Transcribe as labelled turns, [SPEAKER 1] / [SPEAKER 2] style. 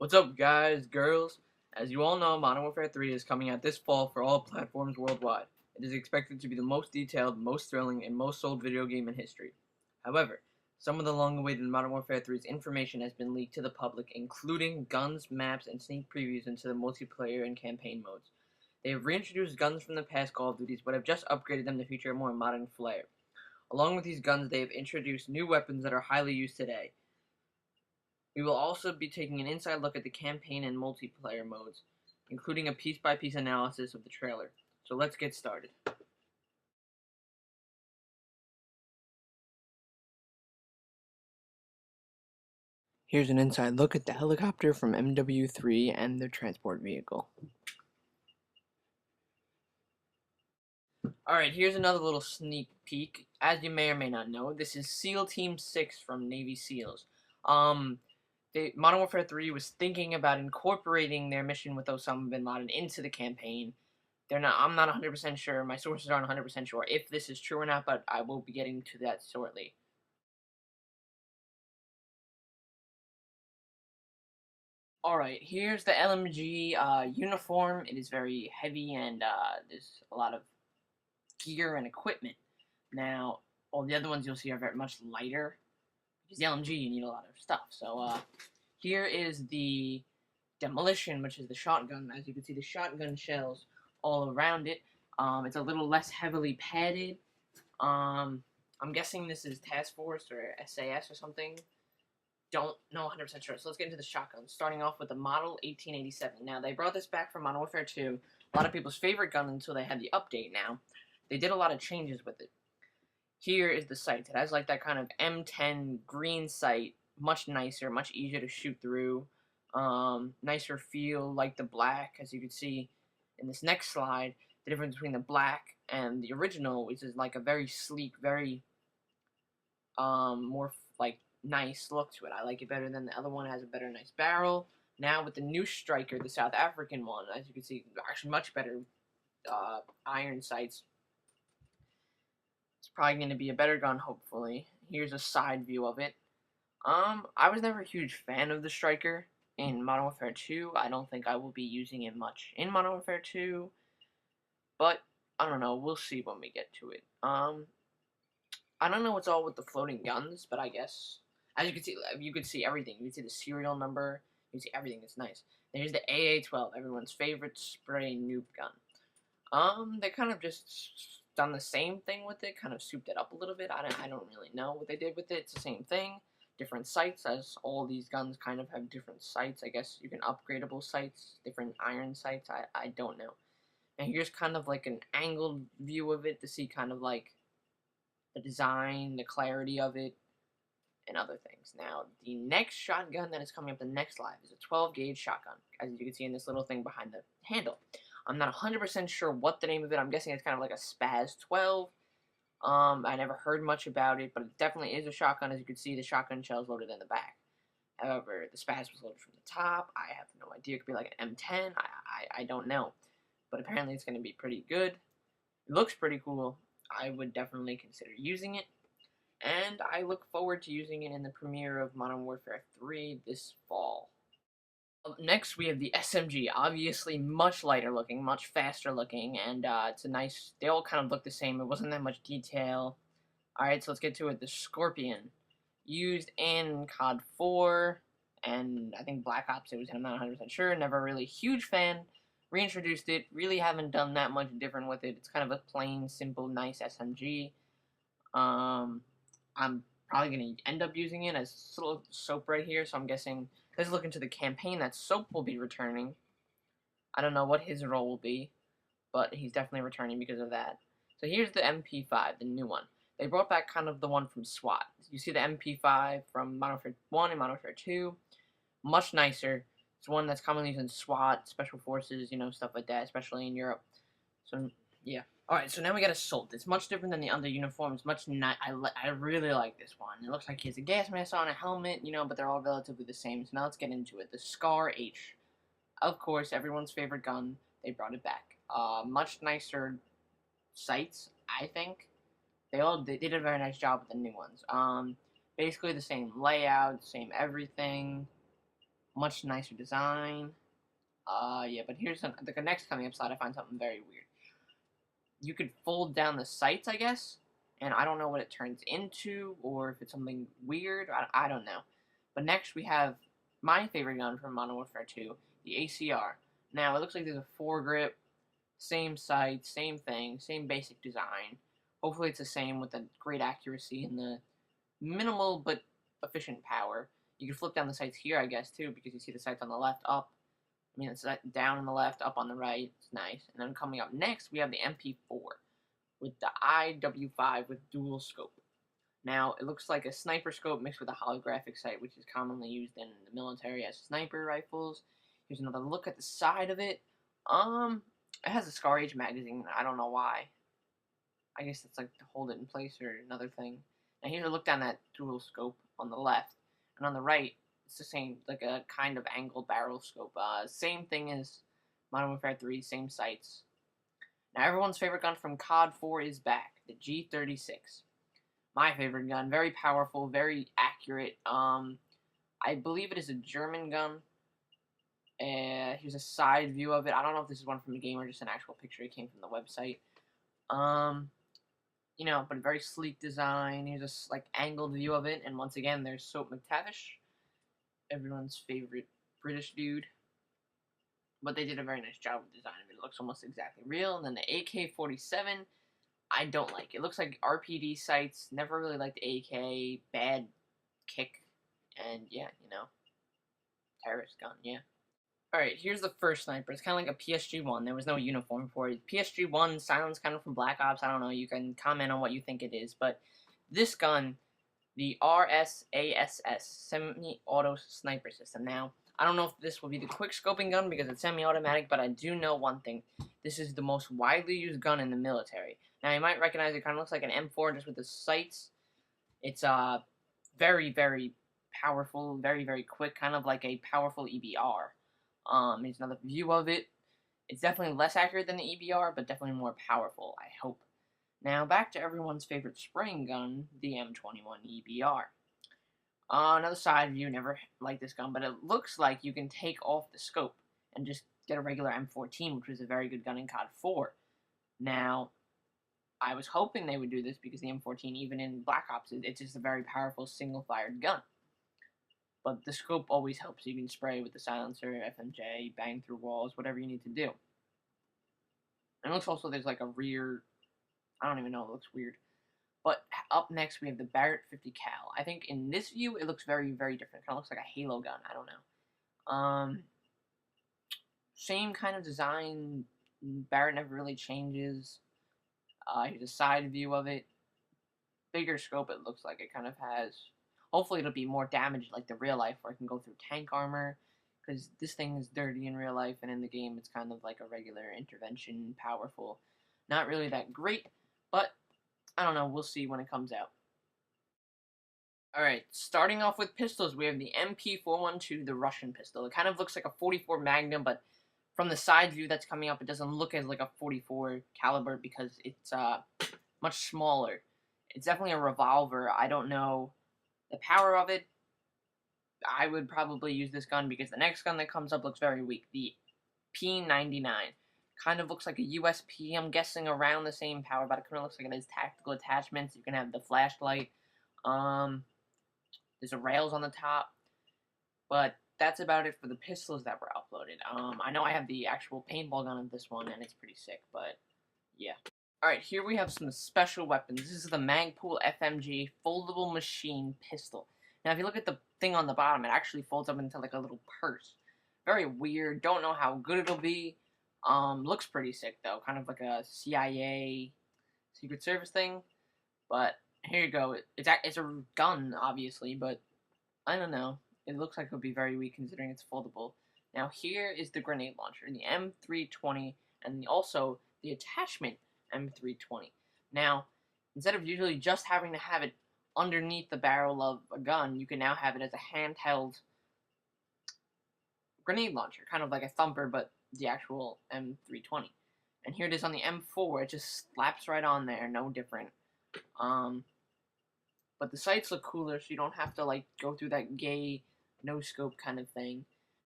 [SPEAKER 1] What's up, guys, girls? As you all know, Modern Warfare 3 is coming out this fall for all platforms worldwide. It is expected to be the most detailed, most thrilling, and most sold video game in history. However, some of the long-awaited Modern Warfare 3's information has been leaked to the public, including guns, maps, and sneak previews into the multiplayer and campaign modes. They have reintroduced guns from the past Call of Duties, but have just upgraded them to feature a more modern flair. Along with these guns, they have introduced new weapons that are highly used today. We will also be taking an inside look at the campaign and multiplayer modes, including a piece-by-piece analysis of the trailer. So let's get started. Here's an inside look at the helicopter from MW3 and their transport vehicle. Alright, here's another little sneak peek. As you may or may not know, this is SEAL Team 6 from Navy SEALs. Modern Warfare 3 was thinking about incorporating their mission with Osama bin Laden into the campaign. I'm not 100% sure. My sources aren't 100% sure if this is true or not, but I will be getting to that shortly. Alright, here's the LMG uniform. It is very heavy and there's a lot of gear and equipment. Now, all the other ones you'll see are very much lighter. Because the LMG, you need a lot of stuff. So, here is the demolition, which is the shotgun. As you can see, the shotgun shells all around it. It's a little less heavily padded. I'm guessing this is Task Force or SAS or something. Don't know 100% sure. So let's get into the shotgun. Starting off with the Model 1887. Now, they brought this back from Modern Warfare 2. A lot of people's favorite gun until they had the update now. They did a lot of changes with it. Here is the sight. It has like that kind of M10 green sight. Much nicer, much easier to shoot through. Nicer feel, like the black, as you can see in this next slide. The difference between the black and the original, which is like a very sleek, very more like nice look to it. I like it better than the other one. It has a better, nice barrel. Now with the new striker, the South African one, as you can see, actually much better iron sights. It's probably going to be a better gun, hopefully. Here's a side view of it. I was never a huge fan of the striker in Modern Warfare 2. I don't think I will be using it much in Modern Warfare 2. But, I don't know. We'll see when we get to it. I don't know what's all with the floating guns, but I guess. As you can see everything. You can see the serial number. You can see everything. It's nice. There's the AA-12, everyone's favorite spray noob gun. They kind of just done the same thing with it, kind of souped it up a little bit. I don't really know what they did with it. It's the same thing. Different sights, as all these guns kind of have different sights. I guess you can upgradable sights, different iron sights. I don't know. And here's kind of like an angled view of it to see kind of like the design, the clarity of it, and other things. Now, the next shotgun that is coming up the next slide is a 12 gauge shotgun, as you can see in this little thing behind the handle. I'm not 100% sure what the name of it. I'm guessing it's kind of like a Spaz 12. I never heard much about it, but it definitely is a shotgun. As you can see, the shotgun shell is loaded in the back. However, the Spaz was loaded from the top. I have no idea. It could be like an M10. I don't know. But apparently it's going to be pretty good. It looks pretty cool. I would definitely consider using it. And I look forward to using it in the premiere of Modern Warfare 3 this fall. Up next, we have the SMG. Obviously, much lighter looking, much faster looking, and it's a nice. They all kind of look the same. It wasn't that much detail. All right, so let's get to it. The Scorpion, used in COD 4, and I think Black Ops. I'm not 100% sure. Never really a huge fan. Reintroduced it. Really haven't done that much different with it. It's kind of a plain, simple, nice SMG. I'm probably going to end up using it as a little soap right here, so I'm guessing. Let's look into the campaign that Soap will be returning. I don't know what his role will be, but he's definitely returning because of that. So here's the MP5, the new one. They brought back kind of the one from SWAT. You see the MP5 from Modern Warfare 1 and Modern Warfare 2. Much nicer. It's one that's commonly used in SWAT, Special Forces, stuff like that, especially in Europe. So, yeah. Alright, so now we got Assault. It's much different than the other uniforms. I really like this one. It looks like he has a gas mask on, a helmet, but they're all relatively the same. So now let's get into it. The Scar H. Of course, everyone's favorite gun. They brought it back. Much nicer sights, I think. They did a very nice job with the new ones. Basically the same layout, same everything. Much nicer design. Yeah, but here's the next coming up slide. I find something very weird. You could fold down the sights, I guess, and I don't know what it turns into, or if it's something weird. I don't know. But next we have my favorite gun from Modern Warfare 2, the ACR. Now, it looks like there's a foregrip, same sights, same thing, same basic design. Hopefully it's the same with the great accuracy and the minimal but efficient power. You can flip down the sights here, I guess, too, because you see the sights on the left, up. I mean, it's down on the left, up on the right. It's nice. And then coming up next, we have the MP4 with the IW5 with dual scope. Now, it looks like a sniper scope mixed with a holographic sight, which is commonly used in the military as sniper rifles. Here's another look at the side of it. It has a Scar Age magazine. I don't know why. I guess it's like to hold it in place or another thing. Now here's a look down that dual scope on the left, and on the right, it's the same, like a kind of angled barrel scope. Same thing as Modern Warfare 3, same sights. Now everyone's favorite gun from COD 4 is back, the G36. My favorite gun, very powerful, very accurate. I believe it is a German gun. Here's a side view of it. I don't know if this is one from the game or just an actual picture. It came from the website. You know, but a very sleek design. Here's a like angled view of it, and once again, there's Soap McTavish, everyone's favorite British dude. But they did a very nice job with design of it. It looks almost exactly real. And then the AK-47, I don't like. It looks like RPD sights. Never really liked AK. Bad kick, and yeah, you know, terrorist gun. Yeah. Alright, here's the first sniper. It's kind of like a PSG-1. There was no uniform for it. PSG-1, silence kind of from Black Ops. I don't know. You can comment on what you think it is. But this gun, the RSASS, Semi-Auto Sniper System. Now, I don't know if this will be the quick scoping gun because it's semi-automatic, but I do know one thing. This is the most widely used gun in the military. Now, you might recognize it kind of looks like an M4 just with the sights. It's very, very powerful, very, very quick, kind of like a powerful EBR. Here's another view of it. It's definitely less accurate than the EBR, but definitely more powerful, I hope. Now, back to everyone's favorite spraying gun, the M21 EBR. Another side view, never liked this gun, but it looks like you can take off the scope and just get a regular M14, which was a very good gun in COD 4. Now, I was hoping they would do this because the M14, even in Black Ops, it's just a very powerful single-fired gun. But the scope always helps. You can spray with the silencer, FMJ, bang through walls, whatever you need to do. And it looks also there's like a rear, I don't even know, it looks weird. But up next we have the Barrett 50 cal. I think in this view it looks very, very different. It kind of looks like a Halo gun, I don't know. Same kind of design. Barrett never really changes. Here's a side view of it. Bigger scope it looks like it kind of has. Hopefully it'll be more damage like the real life where it can go through tank armor, because this thing is dirty in real life, and in the game it's kind of like a regular intervention, powerful. Not really that great, but I don't know, we'll see when it comes out. Alright, starting off with pistols, we have the MP412, the Russian pistol. It kind of looks like a 44 Magnum, but from the side view that's coming up, it doesn't look as like a 44 caliber because it's much smaller. It's definitely a revolver. I don't know the power of it. I would probably use this gun because the next gun that comes up looks very weak. The P99 kind of looks like a USP. I'm guessing around the same power, but it kind of looks like it has tactical attachments. You can have the flashlight. There's a rails on the top, but that's about it for the pistols that were uploaded. I know I have the actual paintball gun of this one, and it's pretty sick, but yeah. Alright, here we have some special weapons. This is the Magpul FMG foldable machine pistol. Now, if you look at the thing on the bottom, it actually folds up into like a little purse. Very weird. Don't know how good it'll be. Looks pretty sick, though. Kind of like a CIA Secret Service thing. But here you go. It's a gun, obviously, but I don't know. It looks like it'll be very weak considering it's foldable. Now, here is the grenade launcher, the M320, and also the attachment M320. Now, instead of usually just having to have it underneath the barrel of a gun, you can now have it as a handheld grenade launcher, kind of like a thumper, but the actual M320. And here it is on the M4. It just slaps right on there, no different. But the sights look cooler, so you don't have to like go through that gay no scope kind of thing.